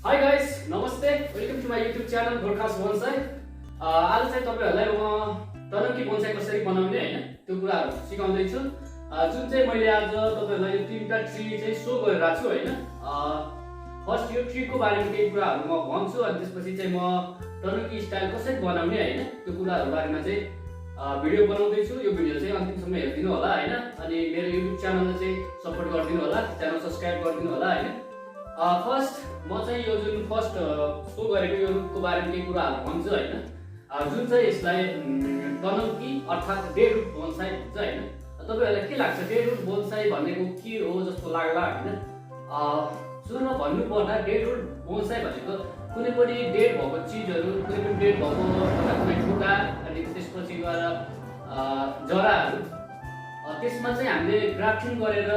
High guys, नमस्ते, welcome to my YouTube channel Gorkhas Bonsai. आज चाहिँ तपाईँहरूलाई म तनौकी बोन्साई कसरी बनाउने हैन त्यो कुराहरू सिकाउँदैछु। जुन चाहिँ मैले आज तपाईँहरूलाई यो तीनटा ट्री चाहिँ सो गरिरहेको छु हैन। फर्स्ट यो ट्रीको बारेमा केही कुराहरू म भन्छु अनि त्यसपछि चाहिँ म तनौकी स्टाइल कसरी बनाउने हैन त्यो कुराहरू बारेमा चाहिँ भिडियो बनाउँदैछु। यो भिडियो चाहिँ अन्तिमसम्म हेरिदिनु होला हैन। अनि मेरो युट्युब च्यानललाई चाहिँ सपोर्ट गरिदिनु होला, च्यानल सब्स्क्राइब गरिदिनु होला हैन। फर्स्ट म चाहिँ यो जुन फर्स्ट सो गरेको यो रुखको बारेमा केही कुराहरू भन्छु हैन। जुन चाहिँ यसलाई तनौकी अर्थात् डेड रुट बोन्साई भन्छ हैन। तपाईहरुलाई के लाग्छ डेड रुट बोन्साई भनेको के हो जस्तो लाग्ला हैन। सुरुमा भन्नु पर्दा डेड रुट बोन्साई भनेको कुनै पनि डेड भएको चीजहरु, कुनै पनि डेड भएको कुनै ठुटा अनि त्यसपछि गएर जराहरु त्यसमा चाहिँ हामीले ग्राफ्टिङ गरेर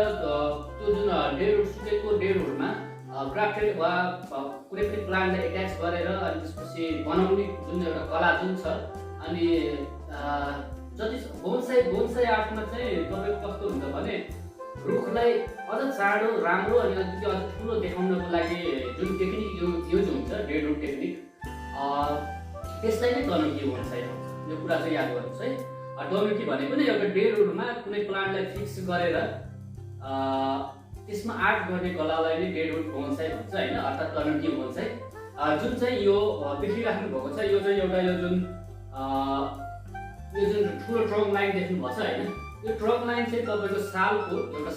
त्यो जुन डेड रुट सुकेको डेड रुटमा ग्राफ्टेड वा कुनै पनि प्लान्टलाई एट्याच गरेर अनि त्यसपछि बनाउने जुन एउटा कला जुन छ। अनि जति बोन्साई आर्टमा चाहिँ तपाईको कस्तो हुन्छ भने रुखलाई अझ चाँडो राम्रो अनि अलिकति अझ ठुलो देखाउनको लागि जुन टेक्निक युज हुन्छ डेड रुट टेक्निक त्यसलाई नै तनौकी बोन्साई भन्छ। यो कुरा चाहिँ याद गर्नुहोस् है। तनौकी भनेको नै एउटा डेड रुटमा कुनै प्लान्टलाई फिक्स गरेर त्यसमा आर्ट गर्ने कलालाई नै डेड रुट बोन्साई भन्छ हैन, अर्थात् तनौकी बोन्साई। जुन चाहिँ यो देखिराख्नु भएको छ यो चाहिँ एउटा यो जुन ठुलो ट्रङ्क लाइन देख्नु भएको छ हैन। यो ट्रङ्क लाइन चाहिँ तपाईको सालको एउटा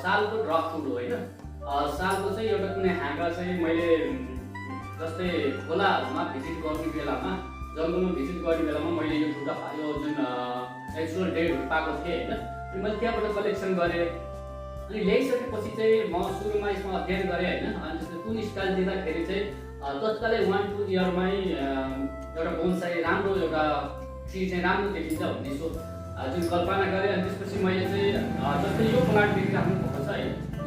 सालको ड्रपफुट हो हैन। सालको चाहिँ एउटा कुनै हाँगा चाहिँ मैले जस्तै खोलाहरुमा भिजिट गर्ने बेलामा, जंगलमा भिजिट गर्ने बेलामा मैले यो ठुटा यो जुन नेचुरल डेड रुट पाएको थिएँ हैन। मैले त्यहाँबाट कलेक्सन गरेँ अनि ल्याइसकेपछि चाहिँ म सुरुमा यसमा अध्ययन गरेँ हैन। अनि त्यसले कुन स्टाइल दिँदाखेरि चाहिँ तत्कालै 1-2 इयरमै एउटा बोन्साई राम्रो एउटा ट्री चाहिँ राम्रो देखिन्छ भन्ने जुन कल्पना गरेँ। अनि त्यसपछि मैले चाहिँ जस्तै यो प्लान्ट देखिराख्नु भएको छ है,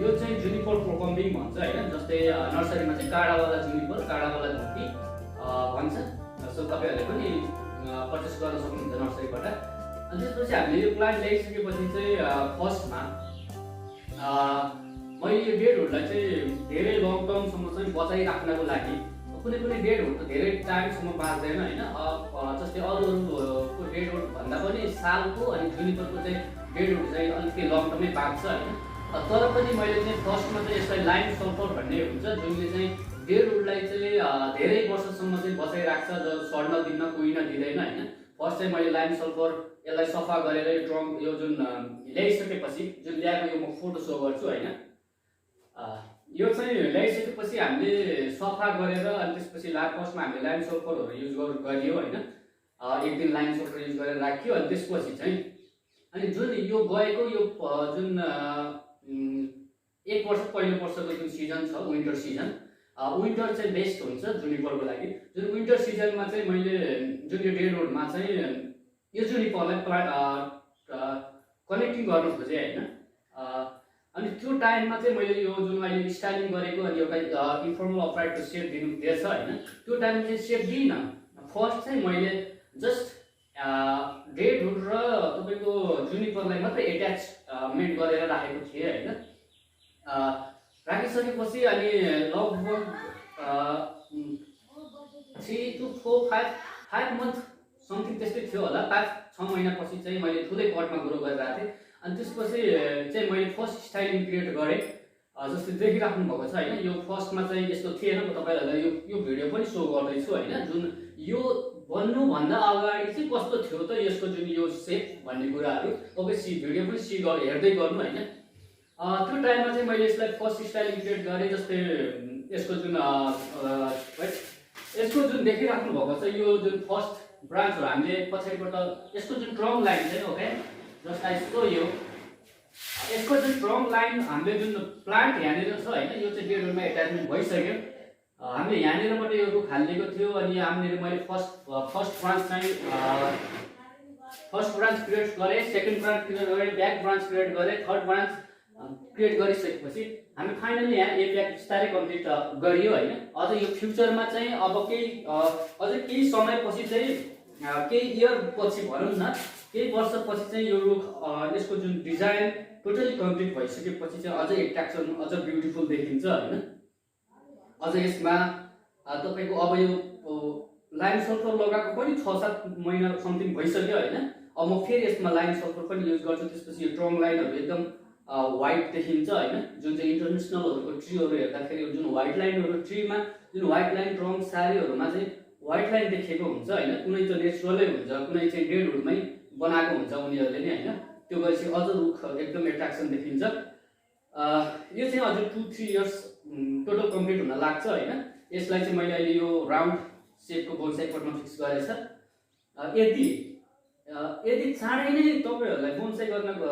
यो चाहिँ जुनिपर प्रोकम्बिङ भन्छ हैन। जस्तै नर्सरीमा चाहिँ काडावाला जुनिपर, काडावाला झोटी भन्छ। सो तपाईहरुले पनि पर्चेस गर्न सक्नुहुन्छ नर्सरीबाट। अनि त्यसपछि हामीले यो प्लान्ट ल्याइसकेपछि चाहिँ फर्स्टमा मैले यो डेड रुटलाई चाहिँ धेरै लङ टर्मसम्म चाहिँ बचाइराख्नको लागि कुनै पनि डेड रुट त धेरै टाइमसम्म बाँच्दैन हैन। जस्तै अरूको डेड रुट भन्दा पनि सालको अनि जुनिपरको चाहिँ डेड रुट चाहिँ अलिकति लङ टर्मै बाँच्छ हैन। तर पनि मैले चाहिँ फर्स्टमा चाहिँ यसलाई लाइम सल्फर भन्ने हुन्छ जुनले चाहिँ डेड रुटलाई चाहिँ धेरै वर्षसम्म चाहिँ बचाइराख्छ, जो सड्न दिन्न कुहिन दिँदैन हैन। फर्स्ट चाहिँ मैले लाइम सल्फर यसलाई सफा गरेर यो ट्रङ्क यो जुन ल्याइसकेपछि जुन ल्याएको यो म फोटो सो गर्छु हैन। यो चाहिँ ल्याइसकेपछि हामीले सफा गरेर अनि त्यसपछि फर्स्टमा हामीले लाइम सल्फरहरू युज गरियो हैन। एक दिन लाइम सल्फर युज गरेर राख्यो। अनि त्यसपछि चाहिँ अनि जुन यो गएको यो जुन 1 वर्ष पहिलो वर्षको जुन सिजन छ विन्टर सिजन, विन्टर चाहिँ बेस्ट हुन्छ जुनिपरको लागि। जुन विन्टर सिजनमा चाहिँ मैले जुन यो डेड रुटमा चाहिँ यो जुनिपरलाई कनेक्टिङ गर्न खोजेँ हैन। अनि त्यो टाइममा चाहिँ मैले यो जुन अहिले स्टाइलिङ गरेको अनि एउटा इन्फर्मल अपराइटको सेप दिएछ हैन, त्यो टाइममा चाहिँ सेप दिइनँ। फर्स्ट चाहिँ मैले जस्ट डेड रुट र तपाईको जुनिपरलाई मात्रै एट्याचमेन्ट गरेर राखेको थिएँ हैन। राखिसकेपछि अनि लगभग 3 to 5 मन्थ समथिङ त्यस्तै थियो होला। 5-6 महिनापछि चाहिँ मैले ठुलै पटमा ग्रो गरिरहेको थिएँ। अनि त्यसपछि चाहिँ मैले फर्स्ट स्टाइलिङ क्रिएट गरेँ जस्तै देखिराख्नु भएको छ हैन। यो फर्स्टमा चाहिँ यस्तो थिएन, म तपाईहरुलाई यो भिडियो पनि सो गर्दैछु हैन। जुन यो बन्नुभन्दा अगाडि चाहिँ कस्तो थियो त यसको जुन यो सेप भन्ने कुराहरू तपाईँ भिडियो पनि हेर्दै गर्नु हैन। त्यो टाइममा चाहिँ मैले यसलाई फर्स्ट स्टाइलिङ क्रिएट गरेँ। जस्तै यसको जुन देखिराख्नु भएको छ यो जुन फर्स्ट ब्रान्च हो, हामीले पछाडिबाट यसको जुन ट्रङ्क लाइन चाहिँ ओके जस्ट आई सो यो यसको जुन ट्रङ्क लाइन हामीले जुन प्लान्ट यहाँनिर छ हैन, यो चाहिँ डेड रुटमा एट्याचमेन्ट भइसक्यो। हामीले यहाँनिरबाट यो रुख हालिएको थियो। अनि यहाँनिर मैले फर्स्ट ब्रान्च क्रिएट गरेँ, सेकेन्ड ब्रान्च क्रिएट गरेँ, ब्याक ब्रान्च क्रिएट गरेँ, थर्ड ब्रान्च क्रिएट गरिसकेपछि हामी फाइनली यहाँ ए ब्याक बिस्तारै कम्प्लिट गरियो हैन। अझ यो फ्युचरमा चाहिँ अब अझ केही समयपछि चाहिँ केही इयर पछि भनौँ न, केही वर्षपछि चाहिँ यो रुख यसको जुन डिजाइन टोटली कम्प्लिट भइसकेपछि चाहिँ अझ एट्र्याक्सन अझ ब्युटिफुल देखिन्छ हैन। अझ यसमा तपाईको अब यो लाइम सल्फर लगाएको पनि 6-7 महिना समथिङ भइसक्यो हैन। अब म फेरि यसमा लाइम सल्फर पनि युज गर्छु। त्यसपछि यो ट्रङ लाइनहरु एकदम व्हाइट देखिन्छ हैन। जुन चाहिँ इन्टरनेसनलहरुको ट्रीहरु हेर्दाखेरि जुन व्हाइट लाइनहरु ट्रीमा जुन व्हाइट लाइन ट्रङ सारीहरुमा चाहिँ व्हाइट लाइन देखेको हुन्छ हैन। कुनै चाहिँ नेचुरलै हुन्छ, कुनै चाहिँ डेडवुडमै बनाएको हुन्छ उनीहरुले नै हैन। त्यो गरेपछि अझ रुख एकदम एट्र्याक्सन देखिन्छ। यो चाहिँ अझै 2-3 इयर्स टोटल कम्प्लिट हुन लाग्छ हैन। यसलाई चाहिँ मैले अहिले यो राउन्ड शेपको बोन्साई पटमा फिक्स गरेछ। यदि चाँडै नै तपाईहरुलाई बोन्साई गर्नको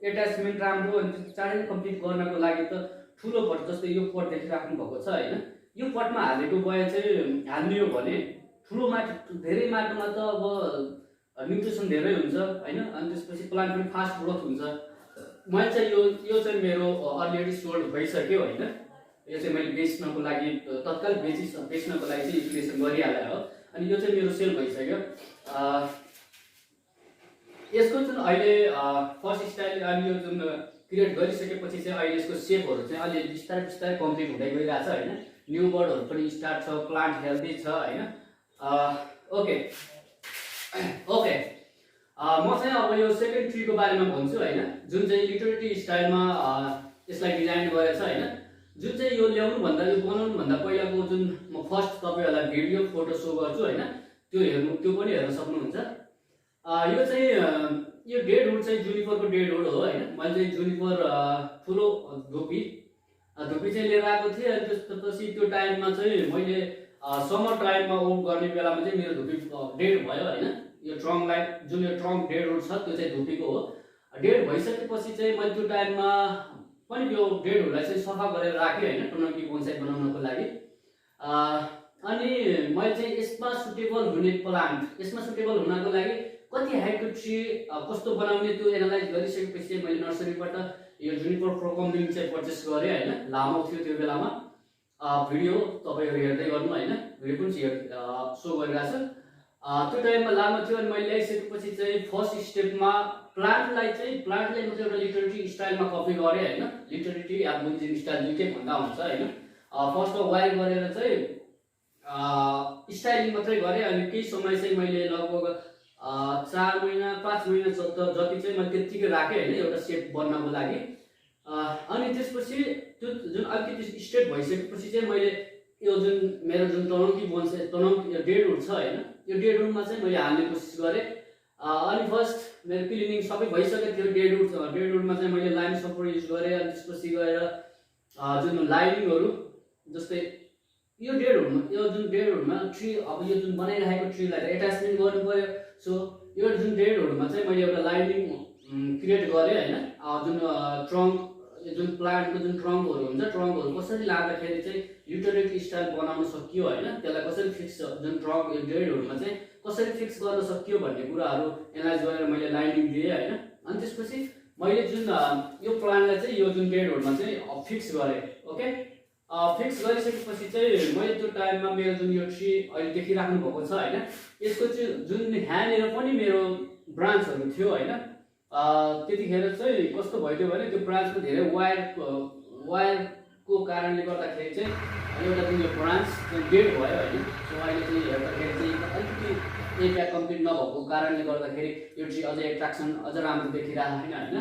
एट्याचमेन्ट राम्रो अनि चाँडै नै कम्प्लिट गर्नको लागि त ठुलो पट जस्तै यो पट देखिराख्नु भएको छ हैन। यो पटमा हालेको बया चाहिँ हाल्ने हो भने ठुलो माटो धेरै माटोमा त अब न्युट्रिसन धेरै हुन्छ हैन। अनि त्यसपछि प्लान्ट पनि फास्ट ग्रोथ हुन्छ। मैले चाहिँ यो चाहिँ मेरो अलरेडी सोल्ड भइसक्यो हैन। यो चाहिँ मैले बेच्नको लागि तत्काल बेच्नको लागि चाहिँ युटिलाइजेसन गरिहाले हो। अनि यो चाहिँ मेरो सेल भइसक्यो। यसको जुन अहिले फर्स्ट स्टाइल अनि यो जुन क्रिएट गरिसकेपछि चाहिँ अहिले यसको सेपहरु चाहिँ अलि बिस्तारै बिस्तारै कम्प्लिट हुँदै गइरहेछ हैन। न्यू बर्डहरु पनि स्टार्ट छ, प्लान्ट हेल्दी छ हैन। ओके म चाहिँ अब यो सेकेन्ड ट्रीको बारेमा भन्छु हैन। जुन चाहिँ लिटरेटी स्टाइलमा यसलाई डिजाइन गरेछ हैन। जुन चाहिँ यो ल्याउनु भन्दा यो बनाउनु भन्दा पहिलाको जुन म फर्स्ट तपाईहरुलाई भिडियो फोटो शो गर्छु हैन। त्यो पनि हेर्न सक्नुहुन्छ। यो चाहिँ यो डेडवुड चाहिँ जुनिपरको डेडवुड हो हैन। मैले चाहिँ जुनिपर ठुलो धुपी चाहिँ लिएर आएको थिएँ। अनि त्यसपछि त्यो टाइममा चाहिँ मैले समर टाइममा ओट गर्ने बेलामा चाहिँ मेरो धुपी डेड भयो हैन। यो ट्रङ लाइन जुन यो ट्रङ डेडवुड छ त्यो चाहिँ धुपीको हो। डेड भइसकेपछि चाहिँ मैले त्यो टाइममा पनि यो डेडवुडलाई चाहिँ सफा गरेर राखेँ हैन, टनकी बोन्साई बनाउनको लागि। अनि मैले चाहिँ यसमा सुटेबल हुने प्लान्ट, यसमा सुटेबल हुनको लागि कति हाइटको ट्री कस्तो बनाउने त्यो एनालाइज गरिसकेपछि मैले नर्सरीबाट यो जुनिपर प्रोकम्बिङ चाहिँ पर्चेस गरेँ हैन। लामो थियो त्यो बेलामा। भिडियो तपाईहरु हेर्दै गर्नु हैन। भिडियो पनि शो गरिरहेछ। त्यो टाइममा लामो थियो। अनि मैले ल्याइसकेपछि चाहिँ फर्स्ट स्टेपमा प्लान्टलाई म एउटा लिटरेटी स्टाइलमा कपी गरेँ हैन। लिटरेटी या बुन्जिङ स्टाइल दुईटै भन्दा हुन्छ हैन। फर्स्टमा वायर गरेर चाहिँ स्टाइलिङ मात्रै गरेँ। अनि केही समय चाहिँ मैले लगभग 4 महिना 5 महिना जति चाहिँ मैले त्यतिकै राखेँ हैन, एउटा सेप बन्नको लागि। अनि त्यसपछि त्यो जुन अलिकति स्टेट भइसकेपछि चाहिँ मैले यो जुन मेरो जुन तनौकी बोन्साई डेडवुड छ हैन, यो डेडवुडमा चाहिँ मैले हाल्ने कोसिस गरेँ। अनि फर्स्ट मेरो क्लिनिङ सबै भइसकेको थियो। डेडवुडमा चाहिँ मैले लाइम सल्फर युज गरेँ। अनि त्यसपछि गएर जुन लाइनिङहरु जस्तै यो जुन डेडवुडमा ट्री अब यो जुन बनाइरहेको ट्रीलाई एट्याचमेन्ट गर्नु पर्यो। सो यो जुन डेडवुडमा चाहिँ मैले एउटा लाइनिङ क्रिएट गरेँ हैन। जुन ट्रङ्क जुन प्लान्टको जुन ट्रङ्कहरु हुन्छ, ट्रङ्कहरु कसरी लाग्दाखेरि चाहिँ युटिलिटी स्टाइल बनाउन सकियो हैन, त्यसलाई कसरी फिक्स जुन ट्रङ्क यो डेडवुडमा चाहिँ कसरी फिक्स गर्न सकियो भन्ने कुराहरु एनालाइज गरेर मैले लाइनिङ दिएँ हैन। अनि त्यसपछि मैले जुन यो प्लान्टलाई चाहिँ यो जुन डेडवुडमा चाहिँ फिक्स गरेँ। ओके, फिक्स गरिसकेपछि चाहिँ मैले त्यो टाइममा मेरो जुन यो ट्री अहिले देखिराख्नु भएको छ हैन, यसको चाहिँ जुन यहाँनिर पनि मेरो ब्रान्चहरु थियो हैन। त्यतिखेर चाहिँ कस्तो भयो भने त्यो ब्रान्चको धेरै वायरको कारणले गर्दाखेरि चाहिँ एउटा जुन यो ब्रान्च डेड भयो हैन। सो अहिले चाहिँ हेर्दाखेरि चाहिँ अलिकति एरिया कम्प्लिट नभएको कारणले गर्दाखेरि यो ट्री अझै एट्र्याक्सन अझ राम्रो देखिरहेको छैन हैन।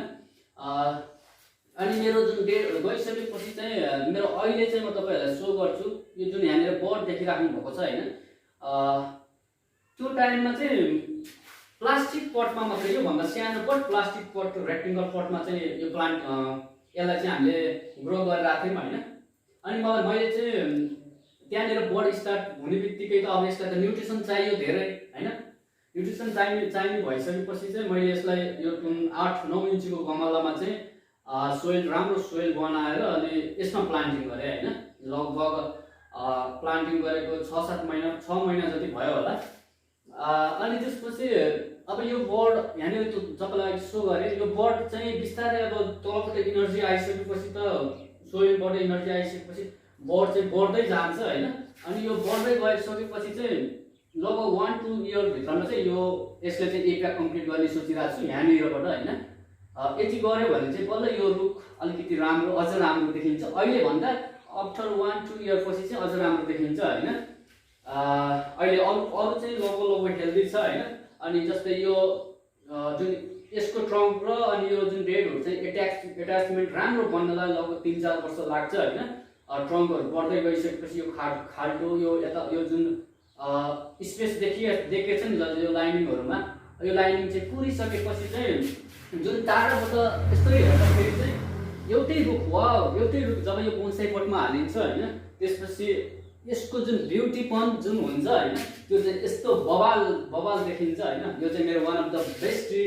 अनि मेरो जुन डेड गइसकेपछि चाहिँ मेरो अहिले चाहिँ म तपाईहरुलाई शो गर्छु। यो जुन यहाँनिर बर्ड देखिराख्नु भएको छ हैन, त्यो टाइममा चाहिँ प्लास्टिक पटमा मात्रै, यो भन्दा सानो पट प्लास्टिक पट रेक्टेंगल पटमा चाहिँ यो प्लान्ट यसलाई चाहिँ हामीले ग्रो गरेर राख्यौं हैन। अनि मैले चाहिँ त्यहाँनिर बर्ड स्टार्ट हुने बित्तिकै त अब यसलाई त न्युट्रिसन चाहियो धेरै हैन। न्युट्रिसन चाहिने भइसकेपछि चाहिँ मैले यसलाई यो 8-9 इन्चको गमलामा चाहिँ सोइल राम्रो सोइल बनाएर अनि यसमा प्लान्टिङ गरे हैन। लगभग प्लान्टिङ गरेको 6 महिना जति भयो होला। अनि त्यसपछि अब यो बर्ड यहाँनिर तपाईलाई शो गरे, यो बर्ड चाहिँ बिस्तारै अब तलबाट इनर्जी आइसकेपछि त सोइलबाट इनर्जी आइसकेपछि बर्ड चाहिँ बढ्दै जान्छ हैन। अनि यो बढ्दै गइसकेपछि चाहिँ लगभग 1-2 इयर भित्रमा चाहिँ यो यसले चाहिँ एरिया कम्प्लिट गर्ने सोचिरहेको छु यहाँनिरबाट हैन। यति गर्यो भने चाहिँ बल्ल यो रुख अलिकति राम्रो अझ राम्रो देखिन्छ। अहिले भन्दा आफ्टर 1-2 इयर पछि चाहिँ अझ राम्रो देखिन्छ हैन। अहिले अरु चाहिँ लगभग हेल्दी छ हैन। अनि जस्तै यो जुन यसको ट्रङ्क र अनि यो जुन डेडहरु चाहिँ एट्याचमेन्ट राम्रो बन्नलाई लगभग 3-4 वर्ष लाग्छ हैन। ट्रङ्कहरु बढ्दै गइसकेपछि यो खाल्टो यो यता यो जुन स्पेस देखेछ नि यो लाइनिङहरुमा, यो लाइनिङ चाहिँ पुरिसकेपछि चाहिँ जुन टाढाबाट यस्तै हेर्दाखेरि चाहिँ एउटै रुख जब यो बोन्साई पटमा हालिन्छ हैन, त्यसपछि यसको जुन ब्युटीपन जुन हुन्छ हैन, त्यो चाहिँ यस्तो बवाल देखिन्छ हैन। यो चाहिँ मेरो one of the best tree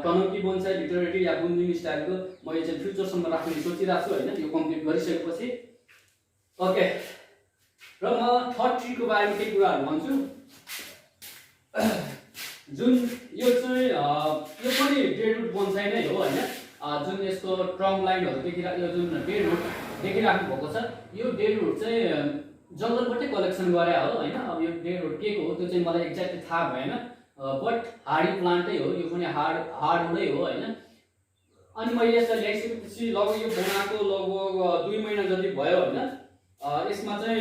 टनौकी बोन्साई लिटरेरी या बुन्दिङ स्टाइलको म यो चाहिँ फ्युचरसम्म राख्ने सोचिरहेको छु हैन, यो कम्प्लिट गरिसकेपछि। ओके, र म थर्ड ट्रीको बारेमा केही कुराहरु भन्छु। जुन यो चाहिँ यो पनि डेडवुड बोन्साई नै हो हैन। जुन यसको ट्रङ्क लाइनहरु यो जुन डेडवुड देखिराख्नु भएको छ, यो डेडवुड चाहिँ जंगलबाटै कलेक्सन गरे हो हैन। अब यो डेडवुड के को हो त्यो चाहिँ मलाई एक्ज्याक्टली थाहा भएन, बट हार्डी प्लान्टै हो, यो पनि हार्डवुडै हो हैन। अनि मैले यसलाई ल्याइसकेपछि लगभग यो बनाएको लगभग 2 महिना जति भयो हैन। यसमा चाहिँ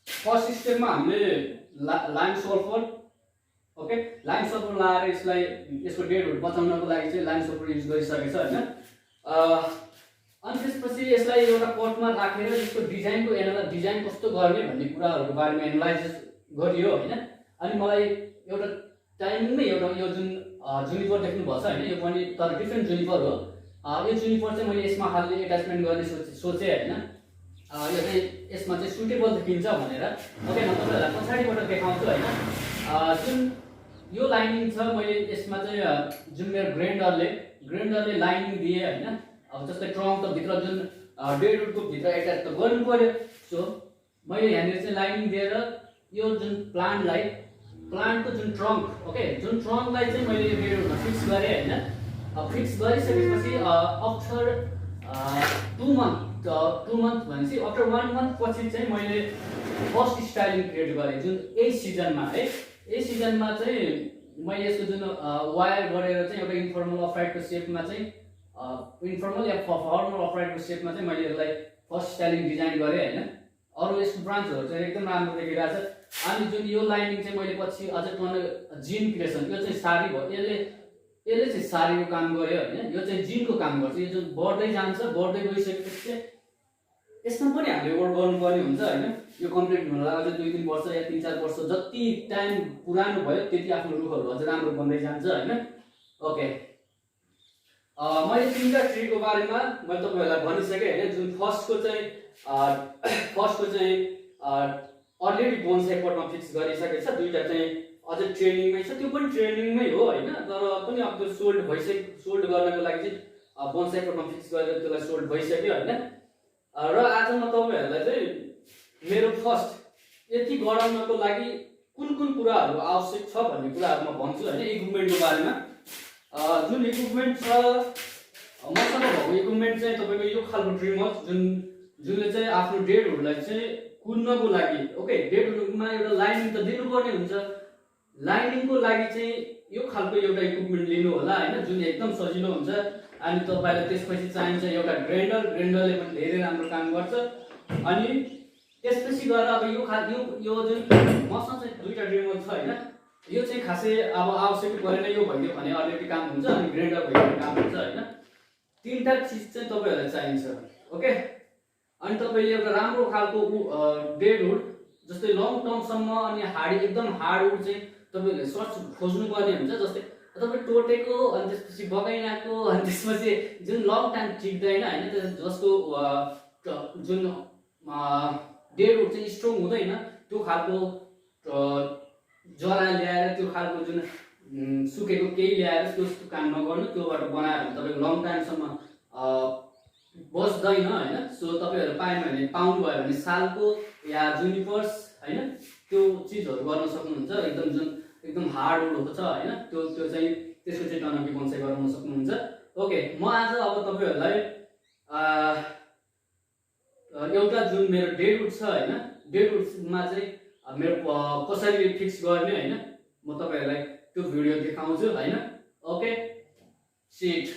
फर्स्ट स्टेपमा हामीले लाइम सल्फर, ओके, लाइम सल्फर लाएर यसलाई यसको डेडवुड बचाउनको लागि चाहिँ लाइम सल्फर युज गरिसकेछ हैन। अनि त्यसपछि यसलाई एउटा पटमा राखेर यसको डिजाइन कस्तो गर्ने भन्ने कुराहरुको बारेमा एनालाइसिस गरियो हैन। अनि मलाई एउटा टाइममै एउटा यो जुन जुनिपर देख्नु भएको छ हैन, यो पनि तर डिफरेन्ट जुनिपर हो। यो जुनिपर चाहिँ मैले यसमा हाल्ने एट्याचमेन्ट गर्ने सोचे हैन। यो चाहिँ यसमा चाहिँ सुटेबल देखिन्छ भनेर। ओके, म तपाईहरुलाई पछाडीबाट देखाउँछु हैन। जुन यो लाइनिङ छ, मैले यसमा चाहिँ जुन मेरो ग्राइन्डरले लाइनिङ दिए हैन। अब जस्तै ट्रङ्क त भित्र जुन डेडवुडको भित्र एट्याच त गर्नु पर्यो, सो मैले यहाँनिर चाहिँ लाइनिङ दिएर यो जुन प्लान्टको जुन ट्रङ्क, ओके, जुन ट्रङ्कलाई चाहिँ मैले यो डेडवुडमा फिक्स गरे हैन। फिक्स गरिसकेपछि आफ्टर 2 मन्थ भनेपछि आफ्टर 1 मन्थ पछि चाहिँ मैले फर्स्ट स्टाइलिङ क्रिएट गरेँ जुन यही सिजनमा है। यही सिजनमा चाहिँ मैले यसको जुन वायर गरेर चाहिँ एउटा इन्फर्मल अफराइटको सेपमा चाहिँ इन्फर्मल या फर्मल अफराइटको सेपमा चाहिँ मैले यसलाई फर्स्ट स्टाइलिङ डिजाइन गरेँ हैन। अरु यसको ब्रान्चहरु चाहिँ एकदम राम्रो देखिरहेछ। अनि जुन यो लाइनिङ चाहिँ मैले पछि अझै जिन क्रिएसन, यो चाहिँ सारी भयो, यसले चाहिँ सारीको काम गर्यो हैन। यो चाहिँ जिनको काम गर्छ। यो जुन बढ्दै जान्छ, बढ्दै गइसकेपछि चाहिँ यसमा पनि हामीले वर्क गर्नुपर्ने हुन्छ हैन। यो कम्प्लिट हुनलाई अझै 2-3 वर्ष या 3-4 वर्ष जति टाइम पुरानो भयो त्यति आफ्नो रुखहरु अझै राम्रो बन्दै जान्छ हैन। ओके, मैले 3टा ट्रीको बारेमा मैले तपाईहरुलाई भनिसके हैन। जुन फर्स्टको चाहिँ अलरेडी बोन्साई पटमा फिक्स गरिसकेको छ, 2टा चाहिँ अझै ट्रेनिङमै छ, त्यो पनि ट्रेनिङमै हो हैन। तर पनि अब त्यो सोल्ड गर्नको लागि चाहिँ बोन्साई पटमा फिक्स गरेर त्यसलाई सोल्ड भइसक्यो हैन। र आज म तपाईहरुलाई चाहिँ मेरो फर्स्ट यति गराउनको लागि कुन कुराहरु आवश्यक छ भन्ने कुराहरु म भन्छु हैन। इक्विपमेन्टको बारेमा जुन इक्विपमेन्ट छ मसँग भएको इक्विपमेन्ट चाहिँ तपाईको यो खालको ट्रिमर जुनले चाहिँ आफ्नो डेडहरुलाई चाहिँ कुन्नको लागि, ओके, डेडहरुमा एउटा लाइनिङ त दिनुपर्ने हुन्छ। लाइनिङको लागि चाहिँ यो खालको एउटा इक्विपमेन्ट लिनु होला हैन, जुन एकदम सजिलो हुन्छ। अनि तपाईलाई त्यसपछि चाहिन्छ एउटा ग्राइन्डरले पनि धेरै राम्रो काम गर्छ। अनि त्यसपछि गएर अब यो जुन मसँग चाहिँ 2टा ड्रिमर छ हैन, यो चाहिँ खासै अब आवश्यक परेन, यो भइदियो भने अलरेडी काम हुन्छ। अनि ग्राइन्डर भइदियो काम हुन्छ हैन। 3टा चीज चाहिँ तपाईहरुलाई चाहिन्छ, ओके। अनि तपाईले एउटा राम्रो खालको डेडवुड जस्तै लङ टर्मसम्म अनि एकदम हार्डवुड चाहिँ तपाईले सर्च खोज्नु पर्ने हुन्छ। जस्तै तपाईले टोटेको अनि त्यसपछि बगाइनाको अनि त्यसपछि जुन लङ टाइम टिक्दैन हैन, जसको जुन डेडवुड चाहिँ स्ट्रङ हुँदैन, त्यो खालको जरा ल्याएर त्यो खालको जुन सुकेको केही ल्याएर त्यस्तो काम नगर्नु। त्योबाट बनायो भने तपाईको लङ टाइमसम्म बस्दैन हैन। सो तपाईहरु पाउनु भयो भने सालको या जुनिपर्स हैन, त्यो चीजहरु गर्न सक्नुहुन्छ। एकदम हार्डवुड छ हैन, त्यो चाहिँ त्यसको चाहिँ टनौकी बोन्साई गराउन सक्नुहुन्छ। ओके, म आज अब तपाईहरुलाई एउटा जुन मेरो डेडवुड छ हैन, डेडवुडमा चाहिँ मेरो कसरी फिक्स गर्ने हैन, म तपाईहरुलाई त्यो भिडियो देखाउँछु हैन। Okay, see it.